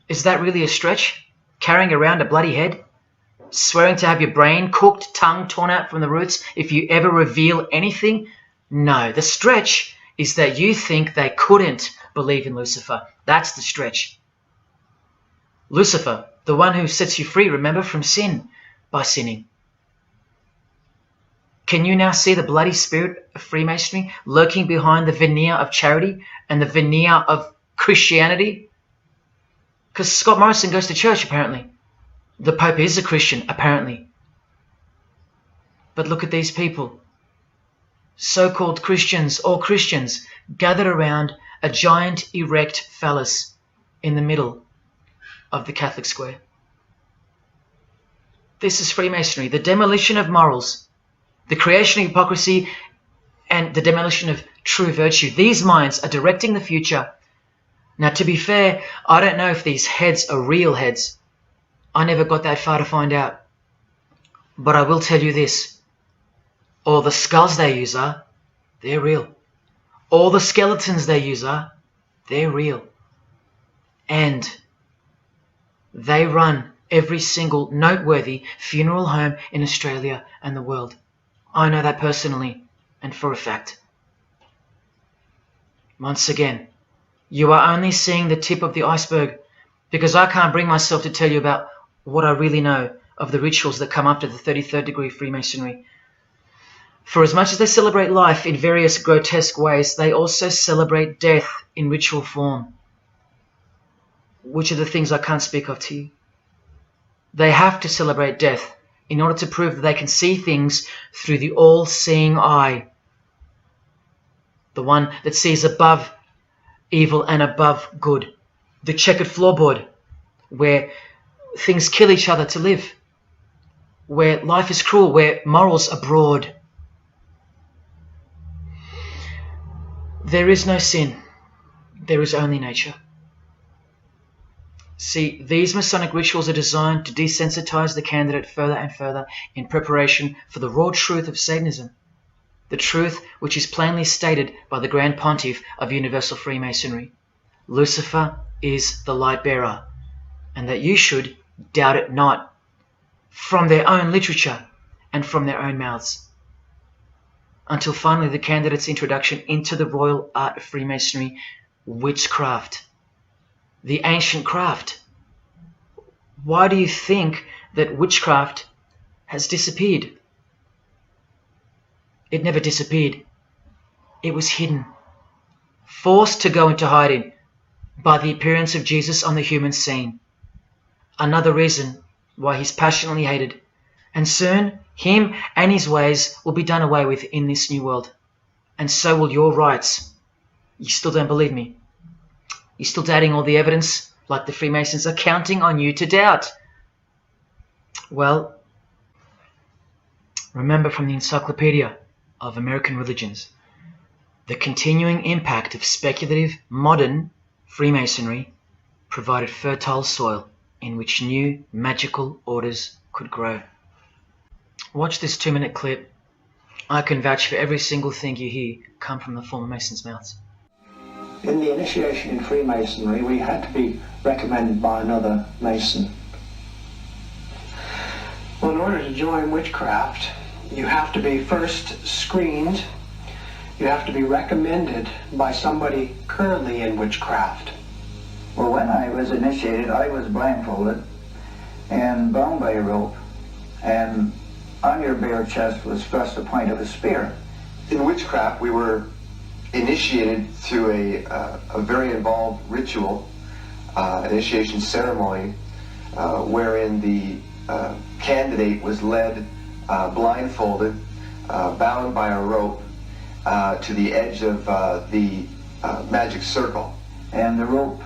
Is that really a stretch? Carrying around a bloody head? Swearing to have your brain cooked, tongue torn out from the roots if you ever reveal anything? No, the stretch is that you think they couldn't believe in Lucifer. That's the stretch. Lucifer, the one who sets you free, remember, from sin by sinning. Can you now see the bloody spirit of Freemasonry lurking behind the veneer of charity and the veneer of Christianity? Because Scott Morrison goes to church, apparently. The Pope is a Christian, apparently. But look at these people. So-called Christians, or Christians, gathered around a giant erect phallus in the middle of the Catholic square. This is Freemasonry, the demolition of morals, the creation of hypocrisy, and the demolition of true virtue. These minds are directing the future. Now, to be fair, I don't know if these heads are real heads. I never got that far to find out. But I will tell you this. All the skulls they use they're real. All the skeletons they use they're real. And they run every single noteworthy funeral home in Australia and the world. I know that personally and for a fact. Once again, you are only seeing the tip of the iceberg, because I can't bring myself to tell you about what I really know of the rituals that come after the 33rd degree Freemasonry. For as much as they celebrate life in various grotesque ways, they also celebrate death in ritual form, which are the things I can't speak of to you. They have to celebrate death in order to prove that they can see things through the all-seeing eye, the one that sees above evil and above good, the checkered floorboard where things kill each other to live, where life is cruel, where morals are broad. There is no sin, there is only nature. See, these Masonic rituals are designed to desensitize the candidate further and further in preparation for the raw truth of Satanism, the truth which is plainly stated by the Grand Pontiff of Universal Freemasonry. Lucifer is the light bearer, and that you should doubt it not, from their own literature and from their own mouths. Until finally the candidate's introduction into the royal art of Freemasonry, witchcraft, the ancient craft. Why do you think that witchcraft has disappeared? It never disappeared. It was hidden, forced to go into hiding by the appearance of Jesus on the human scene. Another reason why he's passionately hated, and soon him and his ways will be done away with in this new world, and so will your rights. You still don't believe me? You're still doubting all the evidence, like the Freemasons are counting on you to doubt. Well, remember from the Encyclopedia of American Religions, the continuing impact of speculative, modern Freemasonry provided fertile soil in which new magical orders could grow. Watch this 2-minute clip. I can vouch for every single thing you hear come from the former Masons' mouths. In the initiation in Freemasonry, we had to be recommended by another Mason. Well, in order to join witchcraft, you have to be first screened. You have to be recommended by somebody currently in witchcraft. Well, when I was initiated, I was blindfolded and bound by a rope, and on your bare chest was thrust the point of a spear. In witchcraft, we were initiated through a very involved ritual, initiation ceremony, wherein the candidate was led blindfolded, bound by a rope to the edge of the magic circle. And the rope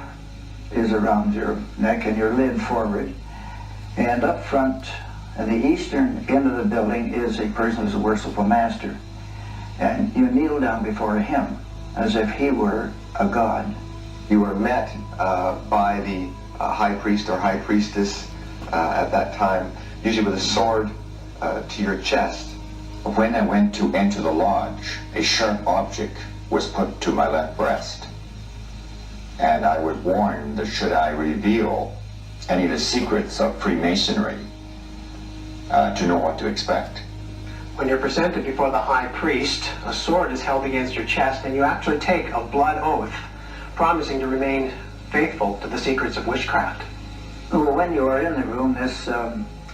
is around your neck and you're led forward. And up front, at the eastern end of the building, is a person who's a worshipful master. And you kneel down before him as if he were a god. You were met by the high priest or high priestess at that time, usually with a sword to your chest. When I went to enter the lodge, a sharp object was put to my left breast. and I would warn that should I reveal any of the secrets of Freemasonry, to know what to expect. When you're presented before the high priest, a sword is held against your chest, and you actually take a blood oath, promising to remain faithful to the secrets of witchcraft. Well, when you are in the room, this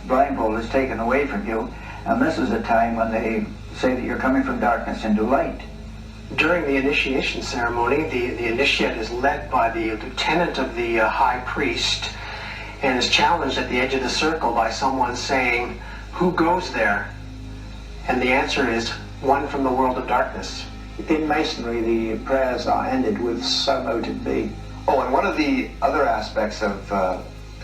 blindfold is taken away from you, and this is a time when they say that you're coming from darkness into light. During the initiation ceremony, the initiate is led by the lieutenant of the high priest and is challenged at the edge of the circle by someone saying, "Who goes there?" And the answer is, "One from the world of darkness." In Masonry, the prayers are ended with "So mote it be." Oh, and one of the other aspects of,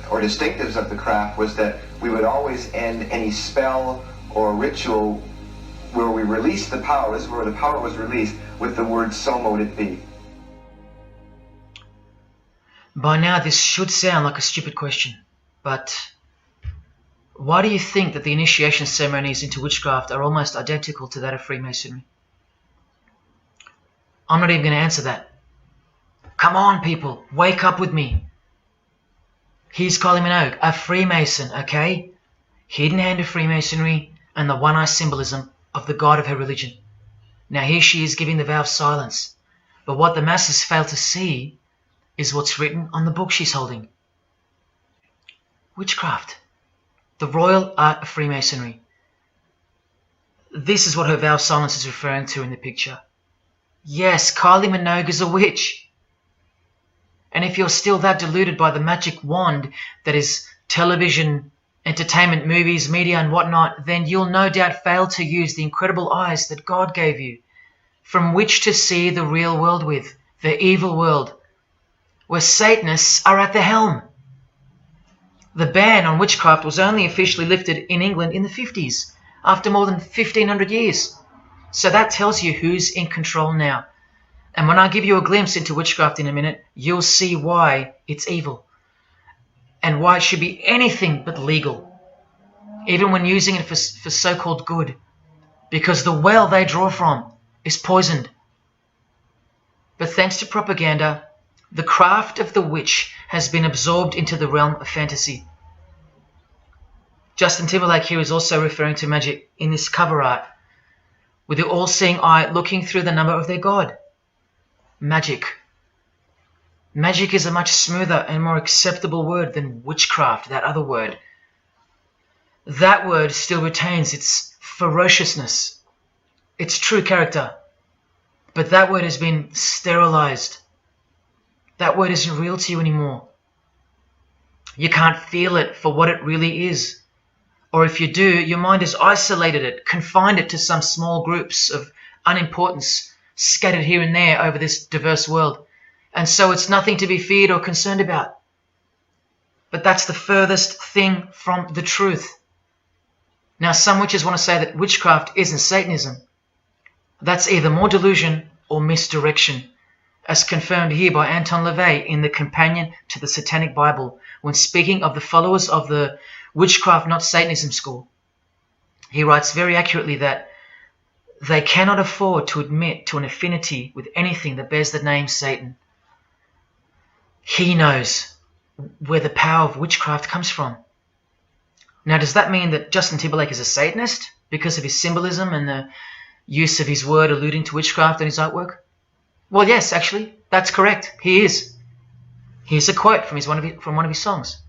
or distinctives of the craft was that we would always end any spell or ritual where we released the power, this is where the power was released, with the word "So mote it be." By now this should sound like a stupid question, but why do you think that the initiation ceremonies into witchcraft are almost identical to that of Freemasonry? I'm not even going to answer that. Come on, people, wake up with me. Here's Kylie Minogue, a Freemason, okay? Hidden hand of Freemasonry and the one-eye symbolism of the god of her religion. Now here she is giving the vow of silence, but what the masses fail to see is what's written on the book she's holding. Witchcraft. The royal art of Freemasonry. This is what her vow of silence is referring to in the picture. Yes, Kylie Minogue is a witch. And if you're still that deluded by the magic wand that is television, entertainment, movies, media and whatnot, then you'll no doubt fail to use the incredible eyes that God gave you, from which to see the real world with, the evil world, where Satanists are at the helm. The ban on witchcraft was only officially lifted in England in the 50s, after more than 1500 years. So that tells you who's in control now. And when I give you a glimpse into witchcraft in a minute, you'll see why it's evil, and why it should be anything but legal, even when using it for so-called good, because the well they draw from is poisoned. But thanks to propaganda, the craft of the witch has been absorbed into the realm of fantasy. Justin Timberlake here is also referring to magic in this cover art, with the all-seeing eye looking through the number of their god. Magic. Magic is a much smoother and more acceptable word than witchcraft, that other word. That word still retains its ferociousness, its true character, but that word has been sterilized. That word isn't real to you anymore. You can't feel it for what it really is. Or if you do, your mind has isolated it, confined it to some small groups of unimportance scattered here and there over this diverse world. And so it's nothing to be feared or concerned about. But that's the furthest thing from the truth. Now, some witches want to say that witchcraft isn't Satanism. That's either more delusion or misdirection, as confirmed here by Anton LaVey in the Companion to the Satanic Bible, when speaking of the followers of the Witchcraft Not Satanism school. He writes very accurately that they cannot afford to admit to an affinity with anything that bears the name Satan. He knows where the power of witchcraft comes from. Now, does that mean that Justin Timberlake is a Satanist because of his symbolism and the use of his word alluding to witchcraft in his artwork? Well, yes, actually, that's correct. He is. Here's a quote from one of his songs.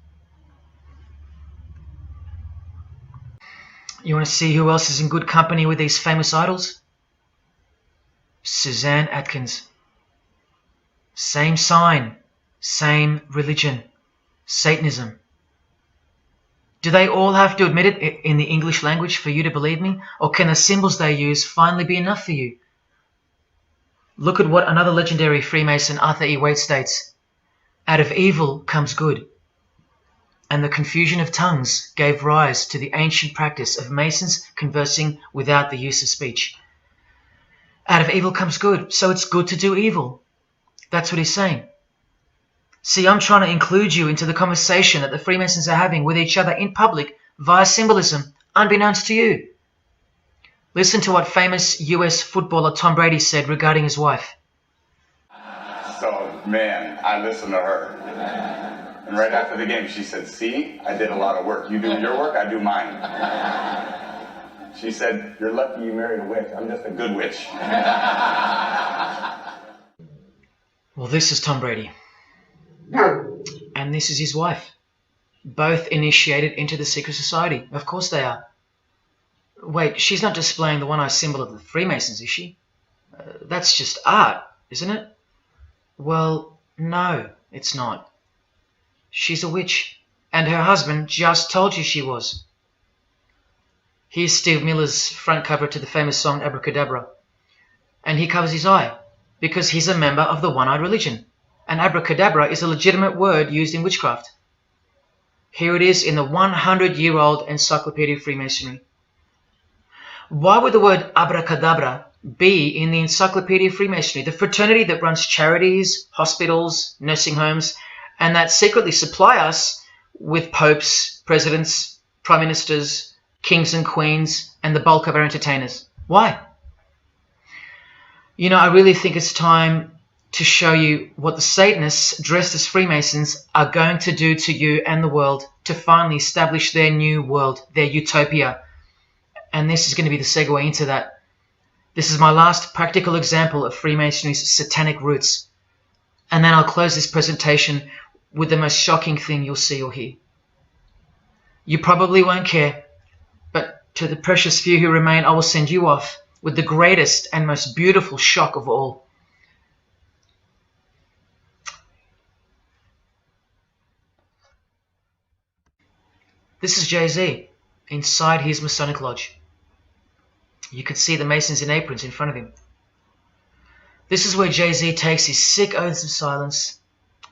You want to see who else is in good company with these famous idols? Suzanne Atkins. Same sign, same religion, Satanism. Do they all have to admit it in the English language for you to believe me? Or can the symbols they use finally be enough for you? Look at what another legendary Freemason, Arthur E. Waite, states. Out of evil comes good. And the confusion of tongues gave rise to the ancient practice of Masons conversing without the use of speech. Out of evil comes good, so it's good to do evil. That's what he's saying. See, I'm trying to include you into the conversation that the Freemasons are having with each other in public via symbolism, unbeknownst to you. Listen to what famous US footballer Tom Brady said regarding his wife. So Man, I listened to her. And right after the game, she said, see, I did a lot of work. You do your work, I do mine. She said, you're lucky you married a witch. I'm just a good witch. Well, this is Tom Brady. And this is his wife. Both initiated into the secret society. Of course they are. Wait, she's not displaying the one-eye symbol of the Freemasons, is she? That's just art, isn't it? Well, no, it's not. She's a witch, and her husband just told you she was. Here's Steve Miller's front cover to the famous song Abracadabra. And he covers his eye, because he's a member of the one-eyed religion. And abracadabra is a legitimate word used in witchcraft. Here it is in the 100-year-old Encyclopedia of Freemasonry. Why would the word abracadabra be in the Encyclopedia of Freemasonry, the fraternity that runs charities, hospitals, nursing homes, and that secretly supply us with popes, presidents, prime ministers, kings and queens, and the bulk of our entertainers? Why? You know, I really think it's time to show you what the Satanists dressed as Freemasons are going to do to you and the world to finally establish their new world, their utopia. And this is going to be the segue into that. This is my last practical example of Freemasonry's satanic roots. And then I'll close this presentation with the most shocking thing you'll see or hear. You probably won't care, but to the precious few who remain, I will send you off with the greatest and most beautiful shock of all. This is Jay-Z inside his Masonic Lodge. You can see the Masons in aprons in front of him. This is where Jay-Z takes his sick oaths of silence,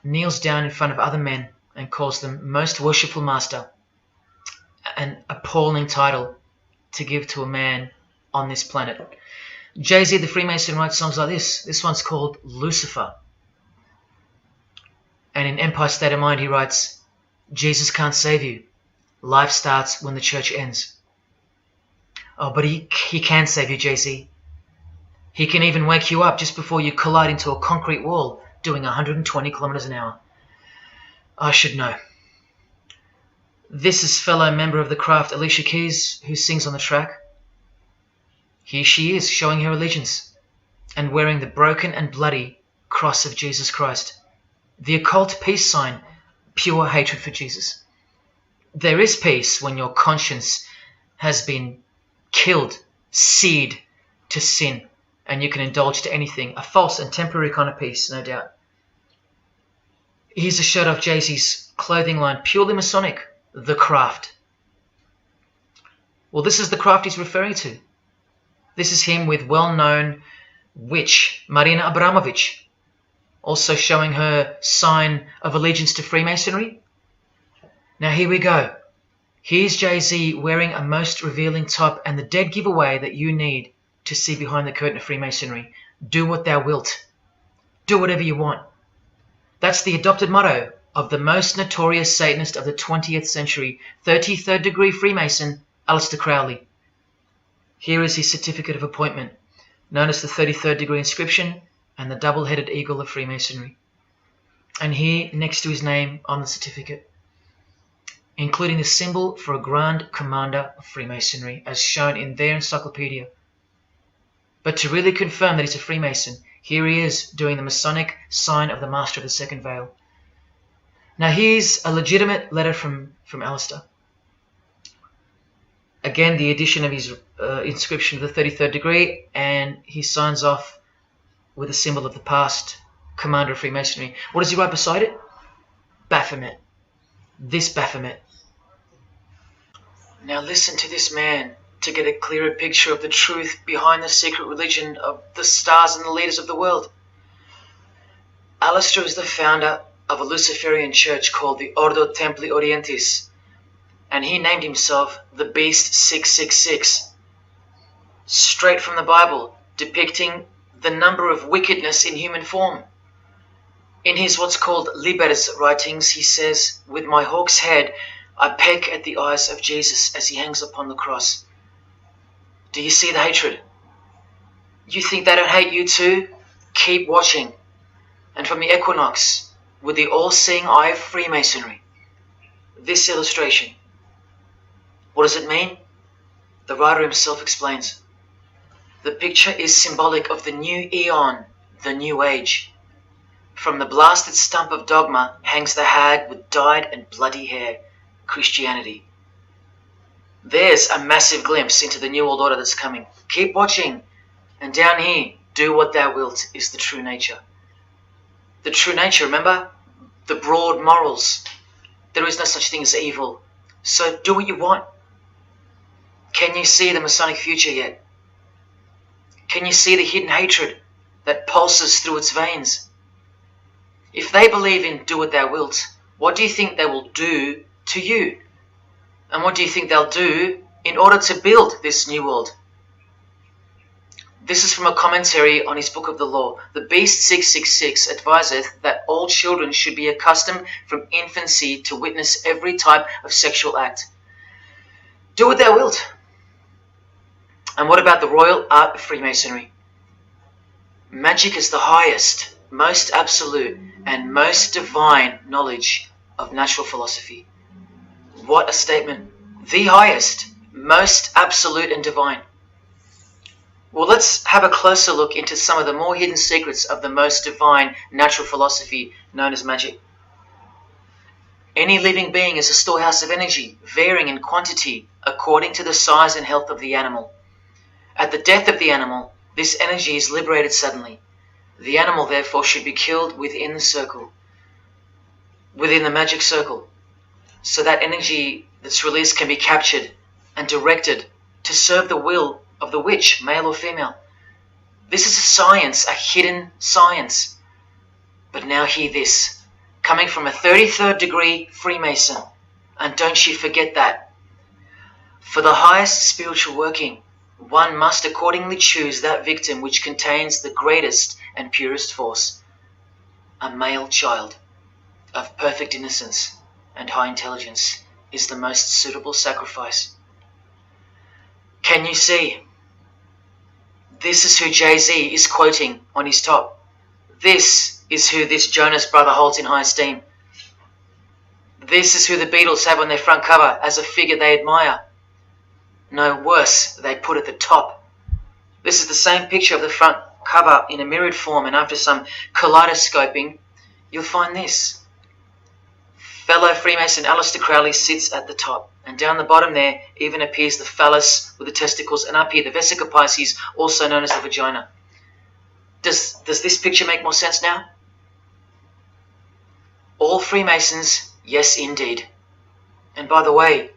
kneels down in front of other men, and calls them Most Worshipful Master, an appalling title to give to a man on this planet. Jay-Z the Freemason writes songs like this. This one's called Lucifer. And in Empire State of Mind he writes, Jesus can't save you. Life starts when the church ends. Oh, but he can save you, Jay-Z. He can even wake you up just before you collide into a concrete wall doing 120 kilometers an hour. I should know. This is fellow member of the craft Alicia Keys, who sings on the track. Here she is, showing her allegiance and wearing the broken and bloody cross of Jesus Christ, the occult peace sign, pure hatred for Jesus. There is peace when your conscience has been killed, seared to sin, and you can indulge to anything. A false and temporary kind of peace, no doubt. Here's a shot of Jay-Z's clothing line, purely Masonic, The Craft. Well, this is the craft he's referring to. This is him with well-known witch Marina Abramovich, also showing her sign of allegiance to Freemasonry. Now here we go. Here's Jay-Z wearing a most revealing top and the dead giveaway that you need to see behind the curtain of Freemasonry. Do what thou wilt. Do whatever you want. That's the adopted motto of the most notorious Satanist of the 20th century, 33rd degree Freemason, Aleister Crowley. Here is his certificate of appointment, known as the 33rd degree inscription and the double-headed eagle of Freemasonry. And here, next to his name on the certificate, including the symbol for a Grand Commander of Freemasonry, as shown in their encyclopedia. But to really confirm that he's a Freemason, here he is doing the Masonic sign of the Master of the Second Veil. Now here's a legitimate letter from Aleister. Again, the addition of his inscription of the 33rd degree, and he signs off with a symbol of the past Commander of Freemasonry. What does he write beside it? Baphomet. This Baphomet. Now listen to this man to get a clearer picture of the truth behind the secret religion of the stars and the leaders of the world. Aleister is the founder of a Luciferian church called the Ordo Templi Orientis, and he named himself the Beast 666, straight from the Bible, depicting the number of wickedness in human form. In his what's called Liber's writings, he says, "With my hawk's head, I peck at the eyes of Jesus as he hangs upon the cross." Do you see the hatred? You think they don't hate you too? Keep watching. and from the equinox with the all-seeing eye of Freemasonry. This illustration. What does it mean? The writer himself explains. The picture is symbolic of the new eon, the new age. From the blasted stump of dogma hangs the hag with dyed and bloody hair, Christianity. There's a massive glimpse into the new world order that's coming. Keep watching. And down here, do what thou wilt is the true nature. The true nature, remember? The broad morals. There is no such thing as evil. So do what you want. Can you see the Masonic future yet? Can you see the hidden hatred that pulses through its veins? If they believe in do what thou wilt, what do you think they will do to you? And what do you think they'll do in order to build this new world? This is from a commentary on his book of the law. The Beast 666 adviseth that all children should be accustomed from infancy to witness every type of sexual act. Do what thou wilt. And what about the royal art of Freemasonry? Magic is the highest, most absolute, and most divine knowledge of natural philosophy. What a statement. The highest, most absolute and divine. Well, let's have a closer look into some of the more hidden secrets of the most divine natural philosophy known as magic. Any living being is a storehouse of energy, varying in quantity according to the size and health of the animal. At the death of the animal, this energy is liberated suddenly. The animal, therefore, should be killed within the circle, within the magic circle, so that energy that's released can be captured and directed to serve the will of the witch, male or female. This is a science, a hidden science. But now hear this, coming from a 33rd degree Freemason, and don't you forget that. For the highest spiritual working, one must accordingly choose that victim which contains the greatest and purest force, a male child of perfect innocence and high intelligence is the most suitable sacrifice. Can you see? This is who Jay-Z is quoting on his top. This is who this Jonas brother holds in high esteem. This is who the Beatles have on their front cover as a figure they admire. No, worse, they put at the top. This is the same picture of the front cover in a mirrored form, and after some kaleidoscoping, you'll find this. Fellow Freemason Aleister Crowley sits at the top, and down the bottom there even appears the phallus with the testicles, and up here the vesica Pisces, also known as the vagina. Does this picture make more sense now? All Freemasons, yes indeed. And by the way,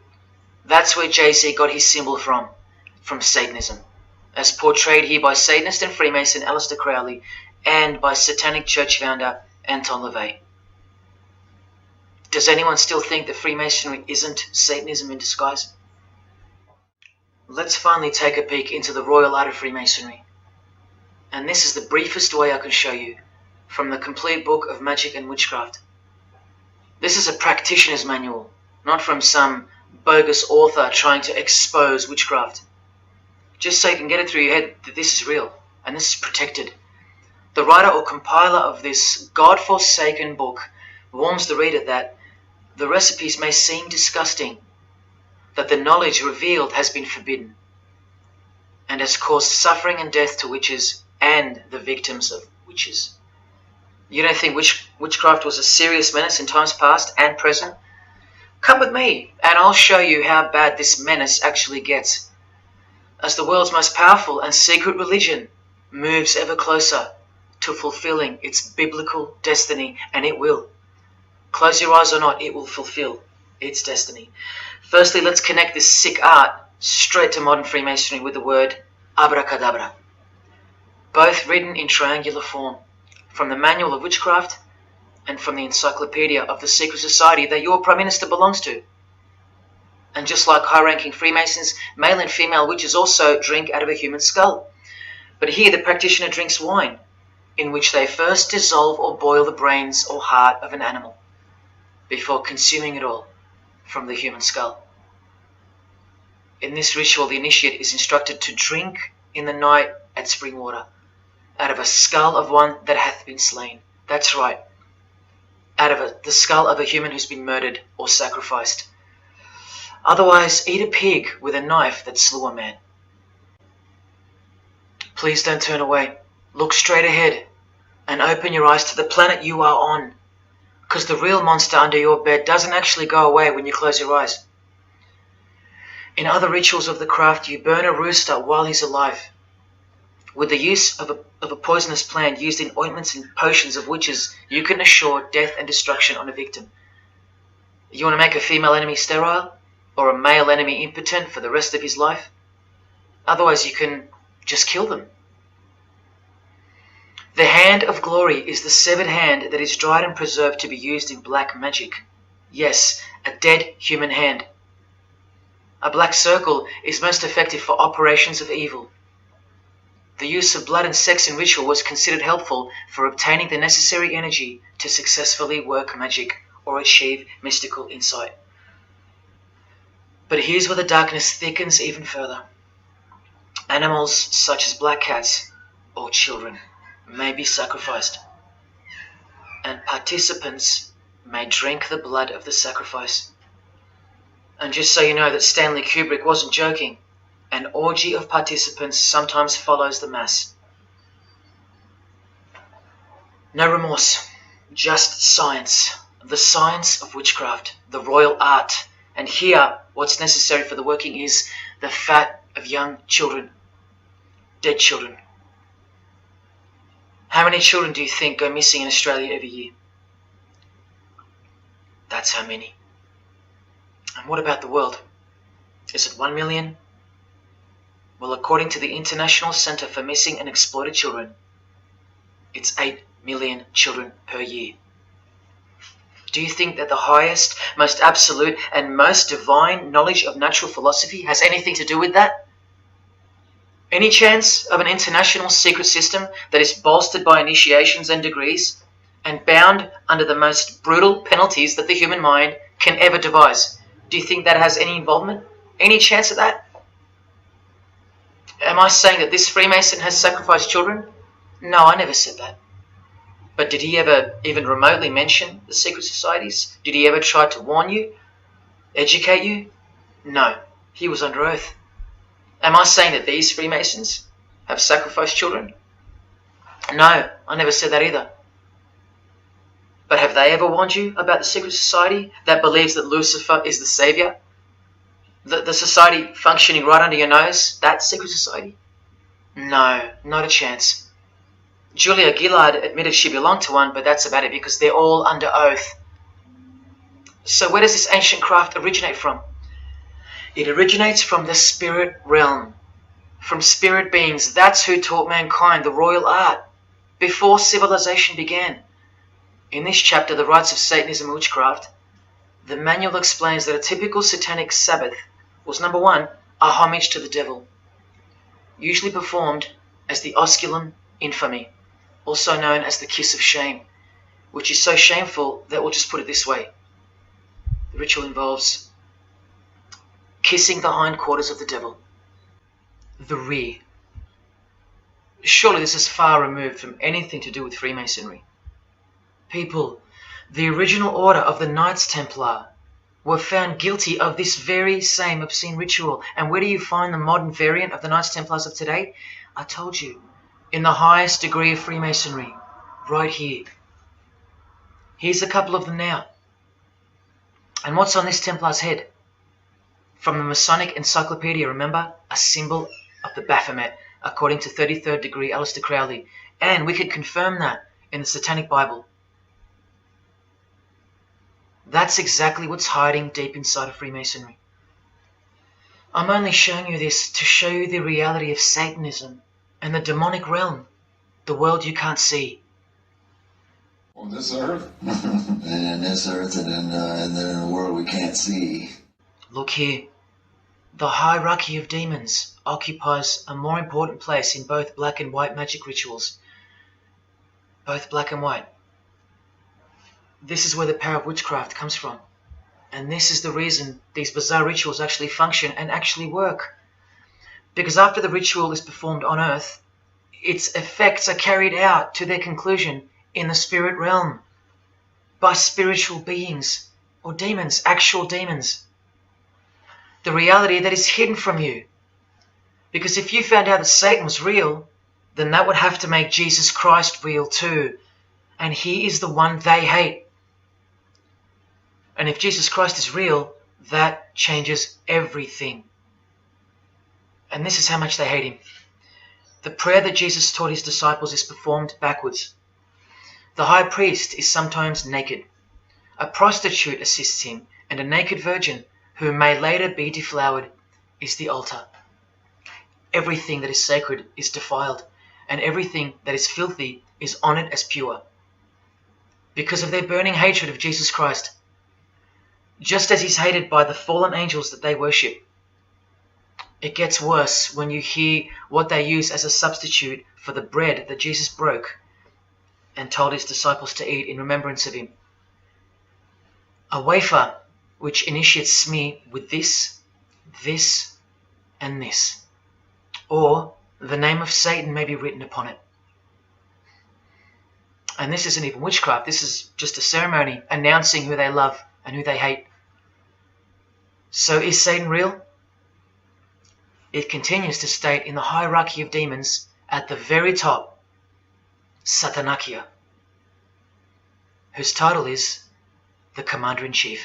that's where Jay-Z got his symbol from Satanism, as portrayed here by Satanist and Freemason Aleister Crowley and by Satanic Church founder Anton LaVey. Does anyone still think that Freemasonry isn't Satanism in disguise? Let's finally take a peek into the royal art of Freemasonry. And this is the briefest way I can show you from the complete book of magic and witchcraft. This is a practitioner's manual, not from some bogus author trying to expose witchcraft. Just so you can get it through your head that this is real and this is protected. The writer or compiler of this God-forsaken book warns the reader that the recipes may seem disgusting, that the knowledge revealed has been forbidden, and has caused suffering and death to witches and the victims of witches. You don't think witchcraft was a serious menace in times past and present? Come with me, and I'll show you how bad this menace actually gets, as the world's most powerful and secret religion moves ever closer to fulfilling its biblical destiny, and it will. Close your eyes or not, it will fulfill its destiny. Firstly, let's connect this sick art straight to modern Freemasonry with the word abracadabra, both written in triangular form, from the Manual of Witchcraft and from the Encyclopedia of the Secret Society that your Prime Minister belongs to. And just like high-ranking Freemasons, male and female witches also drink out of a human skull. But here the practitioner drinks wine, in which they first dissolve or boil the brains or heart of an animal, before consuming it all from the human skull. In this ritual, the initiate is instructed to drink in the night at spring water, out of a skull of one that hath been slain, That's right. Out of the skull of a human who's been murdered or sacrificed. Otherwise, eat a pig with a knife that slew a man. Please don't turn away. Look straight ahead and open your eyes to the planet you are on, because the real monster under your bed doesn't actually go away when you close your eyes. In other rituals of the craft, you burn a rooster while he's alive. With the use of a poisonous plant used in ointments and potions of witches, you can assure death and destruction on a victim. You want to make a female enemy sterile, or a male enemy impotent for the rest of his life? Otherwise, you can just kill them. The hand of glory is the severed hand that is dried and preserved to be used in black magic. Yes, a dead human hand. A black circle is most effective for operations of evil. The use of blood and sex in ritual was considered helpful for obtaining the necessary energy to successfully work magic or achieve mystical insight. But here's where the darkness thickens even further. Animals such as black cats or children may be sacrificed, and participants may drink the blood of the sacrifice. And just so you know that Stanley Kubrick wasn't joking, an orgy of participants sometimes follows the mass. No remorse, just science, the science of witchcraft, the royal art. And here, what's necessary for the working is the fat of young children, dead children. How many children do you think go missing in Australia every year? That's how many. And what about the world? Is it 1 million? Well, according to the International Centre for Missing and Exploited Children, it's 8 million children per year. Do you think that the highest, most absolute, and most divine knowledge of natural philosophy has anything to do with that? Any chance of an international secret system that is bolstered by initiations and degrees, and bound under the most brutal penalties that the human mind can ever devise? Do you think that has any involvement? Any chance of that? Am I saying that this Freemason has sacrificed children? No, I never said that. But did he ever even remotely mention the secret societies? Did he ever try to warn you? Educate you? No, he was under oath. Am I saying that these Freemasons have sacrificed children? No, I never said that either. But have they ever warned you about the secret society that believes that Lucifer is the savior? The society functioning right under your nose, that secret society? No, not a chance. Julia Gillard admitted she belonged to one, but that's about it because they're all under oath. So where does this ancient craft originate from? It originates from the spirit realm, from spirit beings. That's who taught mankind the royal art before civilization began. In this chapter, The Rites of Satanism and Witchcraft, the manual explains that a typical satanic Sabbath was, number one, a homage to the devil, usually performed as the osculum infami, also known as the kiss of shame, which is so shameful that we'll just put it this way. The ritual involves kissing the hindquarters of the devil, the rear. Surely this is far removed from anything to do with Freemasonry. People, the original order of the Knights Templar were found guilty of this very same obscene ritual. And where do you find the modern variant of the Knights Templars of today? I told you, in the highest degree of Freemasonry, right here. Here's a couple of them now. And what's on this Templar's head? From the Masonic Encyclopedia, remember? A symbol of the Baphomet, according to 33rd degree Aleister Crowley. And we could confirm that in the Satanic Bible. That's exactly what's hiding deep inside of Freemasonry. I'm only showing you this to show you the reality of Satanism and the demonic realm, the world you can't see. On this earth? And in this earth and then in the world we can't see. Look here. The hierarchy of demons occupies a more important place in both black and white magic rituals. Both black and white. This is where the power of witchcraft comes from. And this is the reason these bizarre rituals actually function and actually work. Because after the ritual is performed on Earth, its effects are carried out to their conclusion in the spirit realm by spiritual beings or demons, actual demons. The reality that is hidden from you. Because if you found out that Satan was real, then that would have to make Jesus Christ real too. And he is the one they hate. And if Jesus Christ is real, that changes everything. And this is how much they hate him. The prayer that Jesus taught his disciples is performed backwards. The high priest is sometimes naked. A prostitute assists him, and a naked virgin, who may later be deflowered, is the altar. Everything that is sacred is defiled, and everything that is filthy is honored as pure. Because of their burning hatred of Jesus Christ, just as he's hated by the fallen angels that they worship. It gets worse when you hear what they use as a substitute for the bread that Jesus broke and told his disciples to eat in remembrance of him. A wafer which initiates me with this, this, and this. Or the name of Satan may be written upon it. And this isn't even witchcraft. This is just a ceremony announcing who they love and who they hate. So is Satan real? It continues to state in the hierarchy of demons at the very top, Satanakia, whose title is the Commander-in-Chief.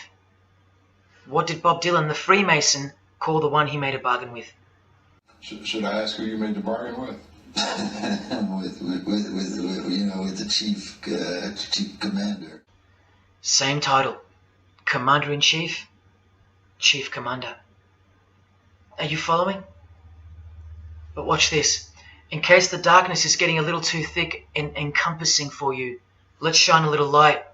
What did Bob Dylan, the Freemason, call the one he made a bargain with? Should I ask who you made the bargain with? with the chief commander. Same title, Commander-in-Chief, Chief Commander. Are you following? But watch this. In case the darkness is getting a little too thick and encompassing for you, let's shine a little light.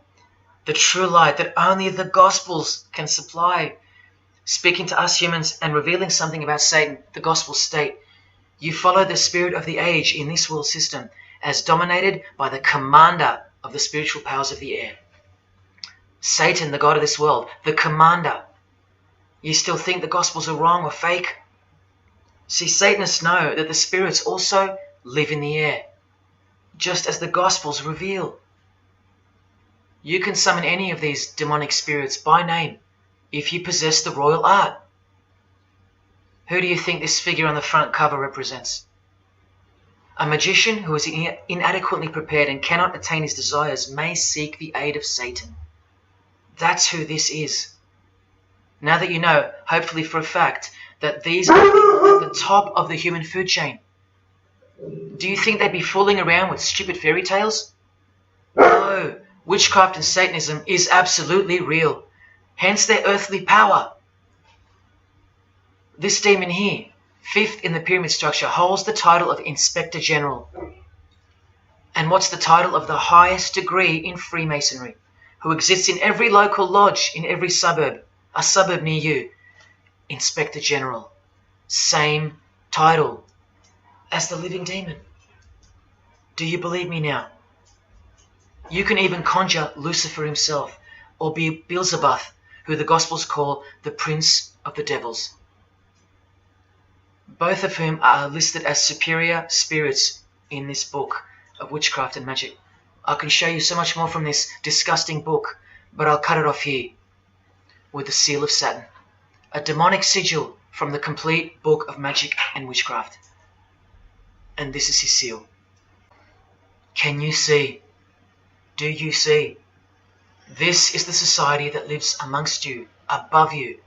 The true light that only the Gospels can supply. Speaking to us humans and revealing something about Satan, the Gospels state, you follow the spirit of the age in this world system as dominated by the commander of the spiritual powers of the air. Satan, the god of this world, the commander. You still think the Gospels are wrong or fake? See, Satanists know that the spirits also live in the air, just as the Gospels reveal. You can summon any of these demonic spirits by name if you possess the royal art. Who do you think this figure on the front cover represents? A magician who is inadequately prepared and cannot attain his desires may seek the aid of Satan. That's who this is. Now that you know, hopefully for a fact, that these are at the top of the human food chain. Do you think they'd be fooling around with stupid fairy tales? No, witchcraft and Satanism is absolutely real, hence their earthly power. This demon here, fifth in the pyramid structure, holds the title of Inspector General. And what's the title of the highest degree in Freemasonry, who exists in every local lodge in every suburb, a suburb near you? Inspector General. Same title as the living demon. Do you believe me now? You can even conjure Lucifer himself, or be Beelzebub, who the Gospels call the Prince of the Devils. Both of whom are listed as superior spirits in this book of witchcraft and magic. I can show you so much more from this disgusting book, but I'll cut it off here with the seal of Saturn, a demonic sigil from the complete book of magic and witchcraft. And this is his seal. Can you see? Do you see? This is the society that lives amongst you, above you.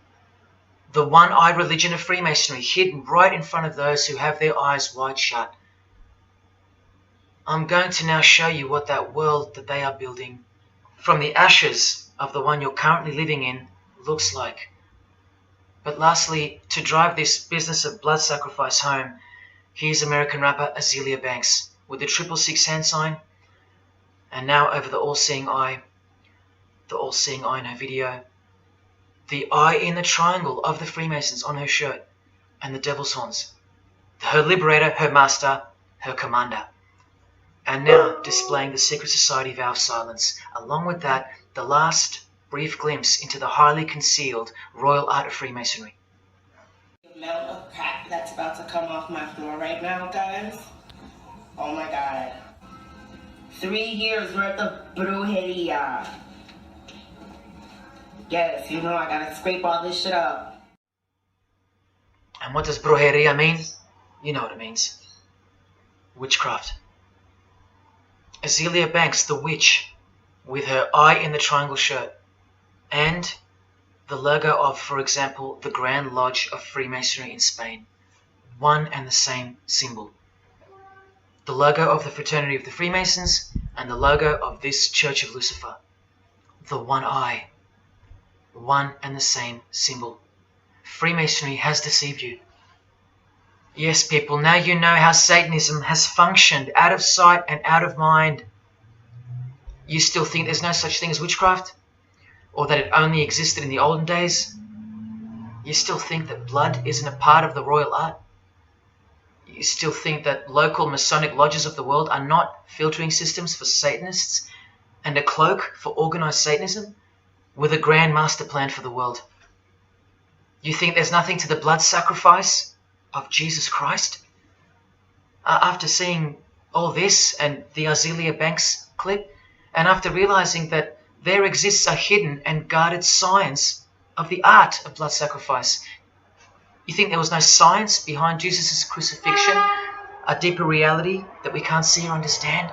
The one-eyed religion of Freemasonry, hidden right in front of those who have their eyes wide shut. I'm going to now show you what that world that they are building from the ashes of the one you're currently living in looks like. But lastly, to drive this business of blood sacrifice home, here's American rapper Azealia Banks with the 666 hand sign, and now over the all-seeing eye in her video, the eye in the triangle of the Freemasons on her shirt, and the devil's horns, her liberator, her master, her commander. And now displaying the secret society vow of silence. Along with that, the last brief glimpse into the highly concealed royal art of Freemasonry. The amount of crap that's about to come off my floor right now, guys. Oh my God. 3 years worth of brujeria. Yes, you know I gotta scrape all this shit up. And what does brujeria mean? You know what it means. Witchcraft. Azealia Banks, the witch, with her eye in the triangle shirt, and the logo of, for example, the Grand Lodge of Freemasonry in Spain. One and the same symbol. The logo of the Fraternity of the Freemasons and the logo of this Church of Lucifer. The one eye. One and the same symbol. Freemasonry has deceived you. Yes, people, now you know how Satanism has functioned out of sight and out of mind. You still think there's no such thing as witchcraft? Or that it only existed in the olden days? You still think that blood isn't a part of the royal art? You still think that local Masonic lodges of the world are not filtering systems for Satanists and a cloak for organized Satanism with a grand master plan for the world? You think there's nothing to the blood sacrifice of Jesus Christ? After seeing all this and the Azealia Banks clip, and after realizing that there exists a hidden and guarded science of the art of blood sacrifice, you think there was no science behind Jesus' crucifixion, a deeper reality that we can't see or understand?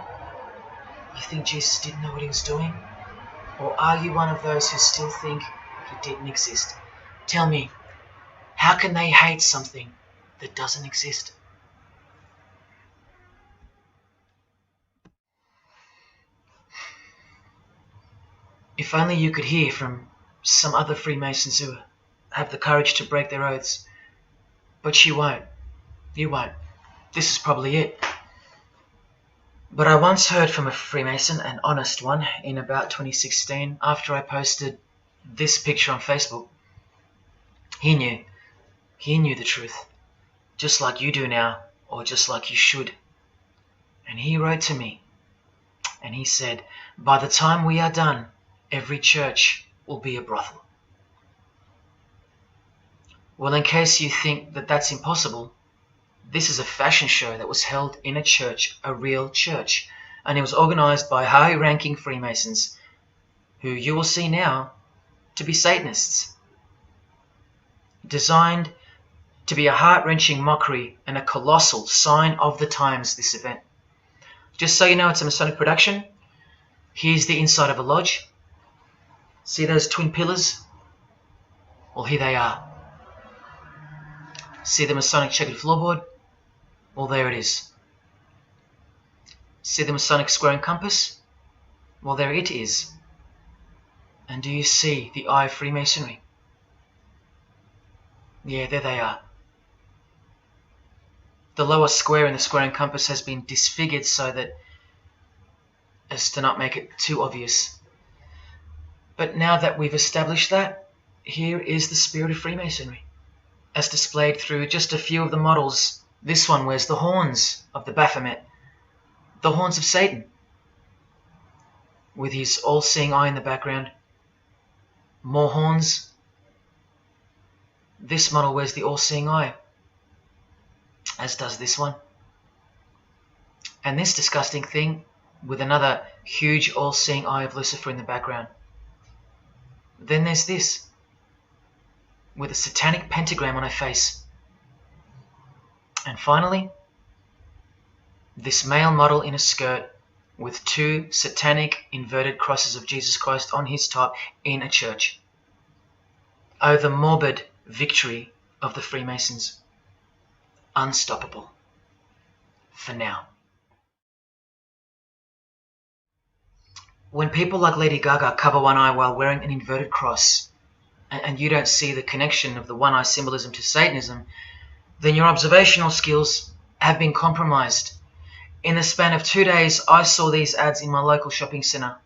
You think Jesus didn't know what he was doing? Or are you one of those who still think he didn't exist? Tell me, how can they hate something that doesn't exist? If only you could hear from some other Freemasons who have the courage to break their oaths. But you won't. You won't. This is probably it. But I once heard from a Freemason, an honest one, in about 2016, after I posted this picture on Facebook. He knew the truth, just like you do now, or just like you should. And he wrote to me, and he said, by the time we are done, every church will be a brothel. Well, in case you think that that's impossible, this is a fashion show that was held in a church, a real church, and it was organized by high-ranking Freemasons, who you will see now to be Satanists. Designed to be a heart-wrenching mockery and a colossal sign of the times, this event. Just so you know, it's a Masonic production. Here's the inside of a lodge. See those twin pillars? Well, here they are. See the Masonic checkered floorboard? Well, there it is. See the Masonic square and compass? Well, there it is. And do you see the eye of Freemasonry? Yeah, there they are. The lower square in the square and compass has been disfigured so that as to not make it too obvious. But now that we've established that, here is the spirit of Freemasonry, as displayed through just a few of the models. This one wears the horns of the Baphomet, the horns of Satan, with his all-seeing eye in the background. More horns. This model wears the all-seeing eye, as does this one. And this disgusting thing with another huge all-seeing eye of Lucifer in the background. Then there's this, with a satanic pentagram on her face. And finally, this male model in a skirt with two satanic inverted crosses of Jesus Christ on his top in a church. Oh, the morbid victory of the Freemasons. Unstoppable. For now. When people like Lady Gaga cover one eye while wearing an inverted cross, and you don't see the connection of the one eye symbolism to Satanism, then your observational skills have been compromised. In the span of 2 days, I saw these ads in my local shopping centre.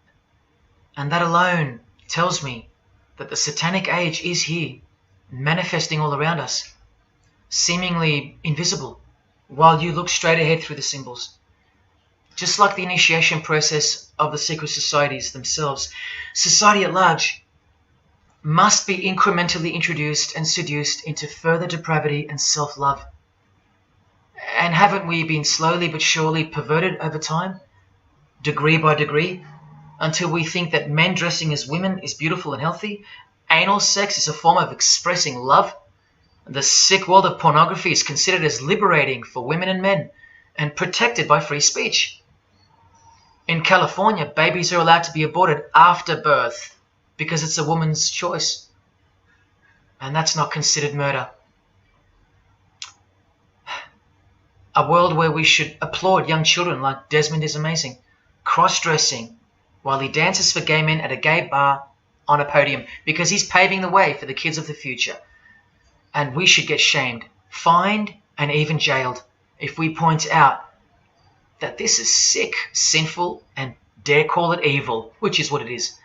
And that alone tells me that the satanic age is here, manifesting all around us, seemingly invisible, while you look straight ahead through the symbols. Just like the initiation process of the secret societies themselves, society at large must be incrementally introduced and seduced into further depravity and self-love. And haven't we been slowly but surely perverted over time? degree by degree, until we think that men dressing as women is beautiful and healthy, anal sex is a form of expressing love, the sick world of pornography is considered as liberating for women and men, and protected by free speech. In California, babies are allowed to be aborted after birth because it's a woman's choice, and that's not considered murder. A world where we should applaud young children like Desmond is amazing, cross-dressing while he dances for gay men at a gay bar on a podium because he's paving the way for the kids of the future. And we should get shamed, fined, and even jailed if we point out that this is sick, sinful, and dare call it evil, which is what it is.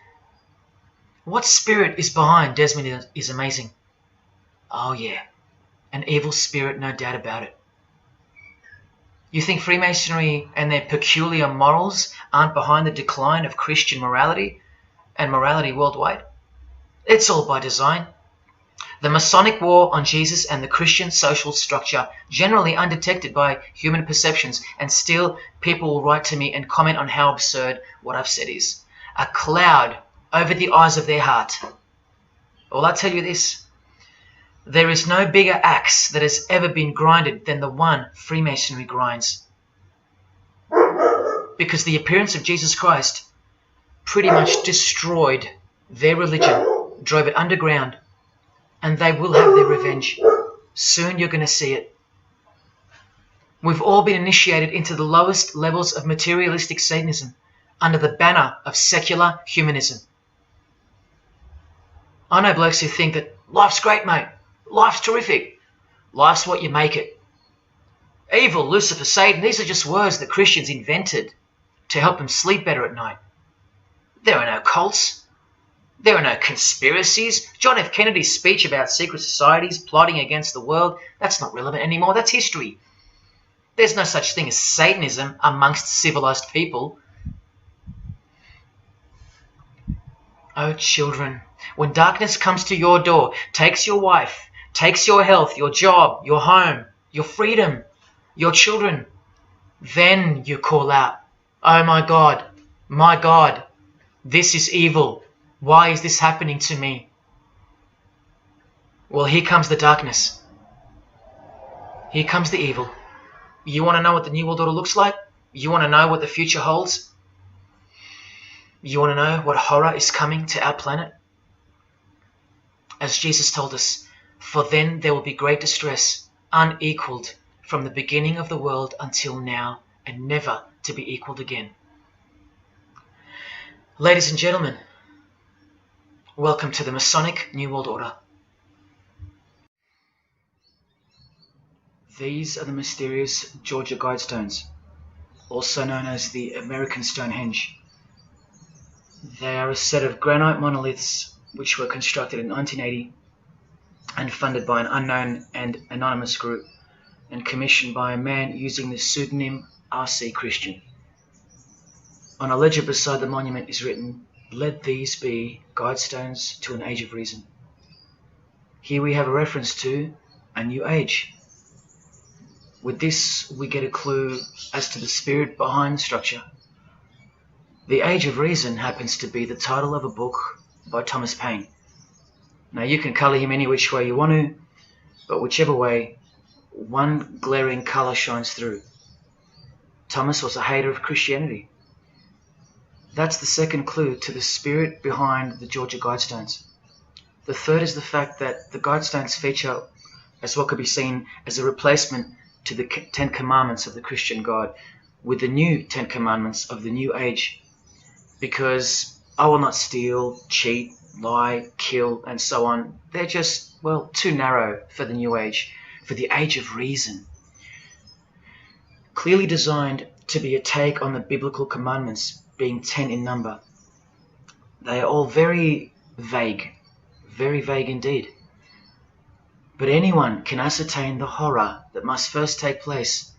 What spirit is behind Desmond is amazing? Oh yeah, an evil spirit, no doubt about it. You think Freemasonry and their peculiar morals aren't behind the decline of Christian morality and morality worldwide? It's all by design. The Masonic war on Jesus and the Christian social structure, generally undetected by human perceptions, and still people will write to me and comment on how absurd what I've said is. A cloud over the eyes of their heart. Well, I'll tell you this. There is no bigger axe that has ever been grinded than the one Freemasonry grinds. Because the appearance of Jesus Christ pretty much destroyed their religion, drove it underground, and they will have their revenge. Soon you're going to see it. We've all been initiated into the lowest levels of materialistic Satanism under the banner of secular humanism. I know blokes who think that life's great, mate. Life's terrific. Life's what you make it. Evil, Lucifer, Satan, these are just words that Christians invented to help them sleep better at night. There are no cults. There are no conspiracies. John F. Kennedy's speech about secret societies plotting against the world, that's not relevant anymore. That's history. There's no such thing as Satanism amongst civilized people. Oh, children, when darkness comes to your door, takes your wife, takes your health, your job, your home, your freedom, your children, then you call out, oh my God, this is evil. Why is this happening to me? Well, here comes the darkness. Here comes the evil. You want to know what the New World Order looks like? You want to know what the future holds? You want to know what horror is coming to our planet? As Jesus told us, for then there will be great distress, unequaled from the beginning of the world until now, and never to be equaled again. Ladies and gentlemen, welcome to the Masonic New World Order. These are the mysterious Georgia Guidestones, also known as the American Stonehenge. They are a set of granite monoliths which were constructed in 1980 and funded by an unknown and anonymous group and commissioned by a man using the pseudonym R.C. Christian. On a ledger beside the monument is written, "Let these be guidestones to an age of reason." Here we have a reference to a new age. With this, we get a clue as to the spirit behind the structure. The Age of Reason happens to be the title of a book by Thomas Paine. Now you can colour him any which way you want to, but whichever way, one glaring colour shines through. Thomas was a hater of Christianity. That's the second clue to the spirit behind the Georgia Guidestones. The third is the fact that the Guidestones feature as what could be seen as a replacement to the Ten Commandments of the Christian God with the new Ten Commandments of the New Age. Because I will not steal, cheat, lie, kill, and so on. They're just, well, too narrow for the New Age, for the Age of Reason. Clearly designed to be a take on the biblical commandments, being 10 in number. They are all very vague indeed. But anyone can ascertain the horror that must first take place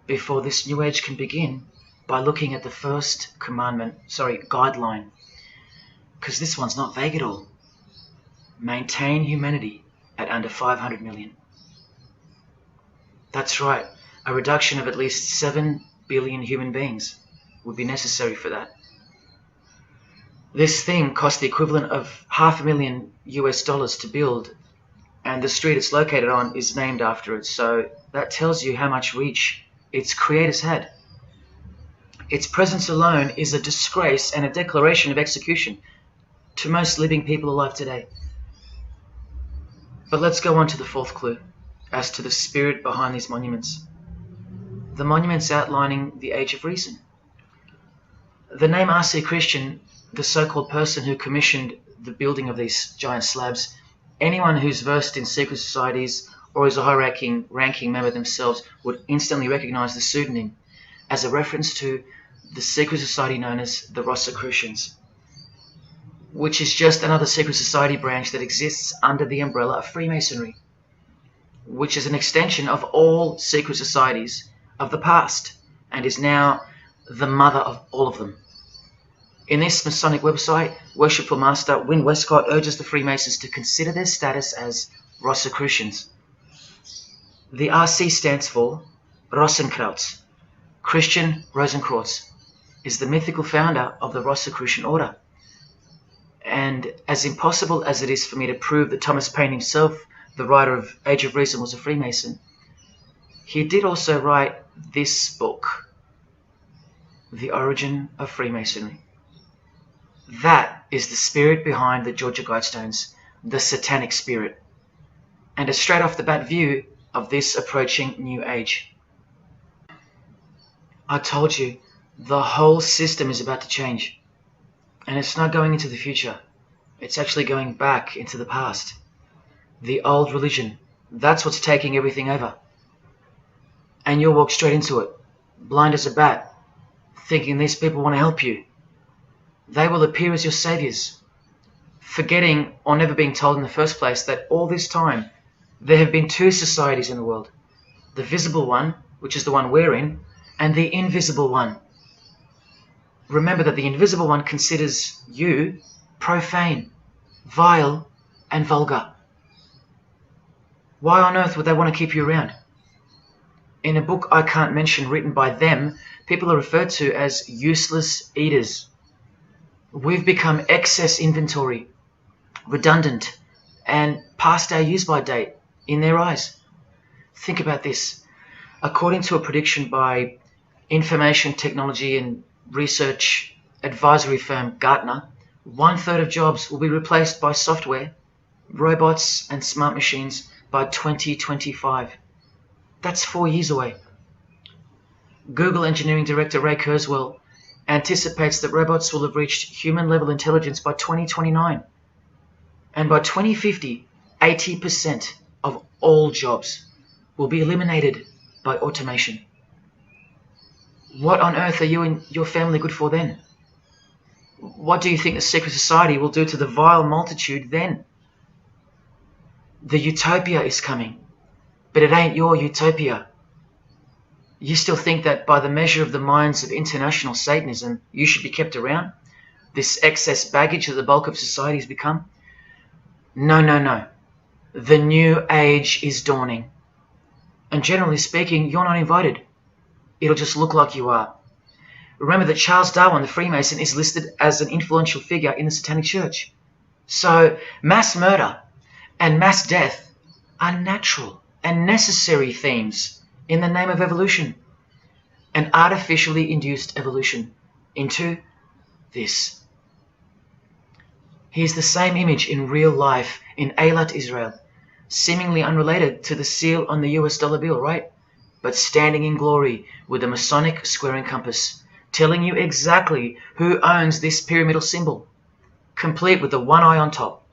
before this New Age can begin by looking at the first guideline. Because this one's not vague at all. Maintain humanity at under 500 million. That's right, a reduction of at least 7 billion human beings. would be necessary for that. This thing cost the equivalent of $500,000 to build, and the street it's located on is named after it, so that tells you how much reach its creators had. Its presence alone is a disgrace and a declaration of execution to most living people alive today. But let's go on to the fourth clue, as to the spirit behind these monuments. The monuments outlining the Age of Reason. The name R.C. Christian, the so-called person who commissioned the building of these giant slabs, anyone who's versed in secret societies or is a high-ranking member themselves would instantly recognize the pseudonym as a reference to the secret society known as the Rosicrucians, which is just another secret society branch that exists under the umbrella of Freemasonry, which is an extension of all secret societies of the past and is now the mother of all of them. In this Masonic website, Worshipful Master Win Westcott urges the Freemasons to consider their status as Rosicrucians. The RC stands for Rosenkreuz. Christian Rosenkreuz is the mythical founder of the Rosicrucian order. And as impossible as it is for me to prove that Thomas Paine himself, the writer of Age of Reason, was a Freemason, he did also write this book, The Origin of Freemasonry. That is the spirit behind the Georgia Guidestones, the satanic spirit, and a straight off the bat view of this approaching new age. I told you, the whole system is about to change, and it's not going into the future, it's actually going back into the past. The old religion, that's what's taking everything over. And you'll walk straight into it, blind as a bat, thinking these people want to help you. They will appear as your saviors, forgetting or never being told in the first place that all this time there have been two societies in the world. The visible one, which is the one we're in, and the invisible one. Remember that the invisible one considers you profane, vile, and vulgar. Why on earth would they want to keep you around? In a book I can't mention written by them, people are referred to as useless eaters. We've become excess inventory, redundant, and past our use-by date in their eyes. Think about this. According to a prediction by information technology and research advisory firm Gartner, 1/3 of jobs will be replaced by software, robots, and smart machines by 2025. That's 4 years away. Google engineering director Ray Kurzweil anticipates that robots will have reached human-level intelligence by 2029. And by 2050, 80% of all jobs will be eliminated by automation. What on earth are you and your family good for then? What do you think the secret society will do to the vile multitude then? The utopia is coming, but it ain't your utopia. You still think that by the measure of the minds of international Satanism, you should be kept around? This excess baggage that the bulk of society has become? No, no, no. The new age is dawning. And generally speaking, you're not invited. It'll just look like you are. Remember that Charles Darwin, the Freemason, is listed as an influential figure in the Satanic Church. So mass murder and mass death are natural and necessary themes in the name of evolution, an artificially induced evolution into this. Here's the same image in real life in Eilat, Israel, seemingly unrelated to the seal on the US dollar bill, right? But standing in glory with a Masonic square and compass, telling you exactly who owns this pyramidal symbol, complete with the one eye on top.